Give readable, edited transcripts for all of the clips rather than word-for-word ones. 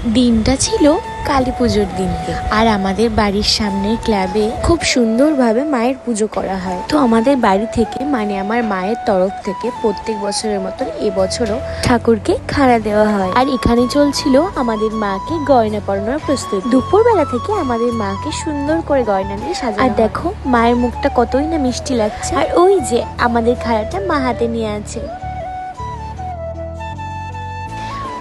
দিনটা ছিল কালী পুজোর দিনকে, আর আমাদের বাড়ির সামনের ক্লাবে খুব সুন্দরভাবে মায়ের পুজো করা হয়। তো আমাদের বাড়ি থেকে মানে আমার মায়ের তরফ থেকে প্রত্যেক বছরের মতন এবছরও ঠাকুরকে খাড়া দেওয়া হয়। আর এখানে চলছিল আমাদের মাকে গয়না পরানোর প্রস্তুতি। দুপুরবেলা থেকে আমাদের মাকে সুন্দর করে গয়না দিয়ে সাজানো। আর দেখো মায়ের মুখটা কতই না মিষ্টি লাগছে। আর ওই যে আমাদের খাড়াটা মা হাতে নিয়ে আছে।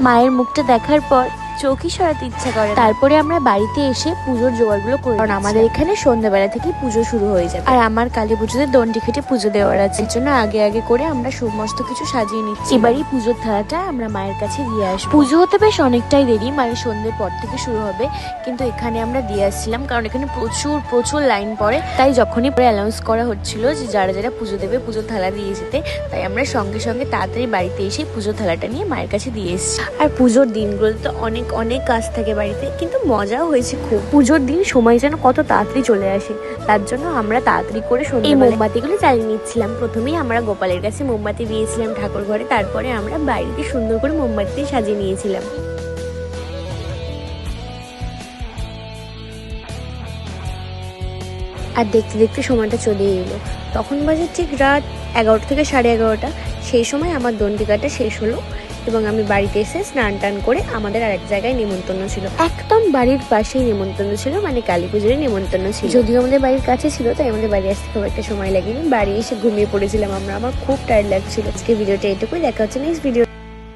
মায়ের মুখটা দেখার পর চোখই সরাতে ইচ্ছা করে। তারপরে আমরা বাড়িতে এসে পুজোর জোগাড়গুলো করি, কারণ আমাদের এখানে সন্ধ্যাবেলা থেকে পুজো শুরু হয়ে যাবে। আর আমার কালী পুজোতে দণ্ডি খেটে পুজো দেওয়ার আছে, এর জন্য আগে আগে করে আমরা সমস্ত কিছু সাজিয়ে নিচ্ছি। এবারই পুজোর থালাটা আমরা মায়ের কাছে দিয়ে আসবো। পুজো হতে বেশ অনেকটাই দেরি, মানে সন্ধ্যের পর থেকে শুরু হবে, কিন্তু এখানে আমরা দিয়ে আসছিলাম কারণ এখানে প্রচুর লাইন পড়ে। তাই যখনই অ্যানাউন্স করা হচ্ছিল যে যারা যারা পুজো দেবে পুজোর থালা দিয়ে যেতে, তাই আমরা সঙ্গে সঙ্গে তাড়াতাড়ি বাড়িতে এসে পুজোর থালাটা নিয়ে মায়ের কাছে দিয়ে এসেছি। আর পুজোর দিনগুলো তো অনেক কাজ থাকে বাড়িতে, কিন্তু মজাও হয়েছে খুব। পুজোর দিন সময় যেন কত তাড়াতাড়ি চলে আসে, তার জন্য আমরা তাড়াতাড়ি করে এই মোমবাতিগুলো জ্বালিয়ে নিচ্ছিলাম। প্রথমেই আমরা গোপালের কাছে মোমবাতি দিয়েছিলাম ঠাকুর ঘরে, তারপরে আমরা বাড়িতে সুন্দর করে মোমবাতি সাজিয়ে নিয়েছিলাম। আর দেখতে দেখতে সময়টা চলে এলো, তখন বাজে ঠিক রাত 11টা থেকে 11:30। সেই সময় আমার দণ্ডি কাটা শেষ হলো এবং আমি বাড়িতে এসে স্নান টান করে আমাদের আরেক জায়গায় নেমন্তন্ন ছিল, একদম বাড়ির পাশেই নেমন্তন্ন ছিল, মানে কালী পুজোরই নেমন্তন্ন ছিল। যদিও আমাদের বাড়ির কাছে ছিল, তাই আমাদের বাড়ি আসতে খুব একটা সময় লাগেনি। বাড়ি এসে ঘুমিয়ে পড়েছিলাম আমরা, আমার খুব টায়ার্ড লাগছিল। আজকে ভিডিওটা এটুকুই, দেখা হচ্ছে নেক্সট ভিডিও।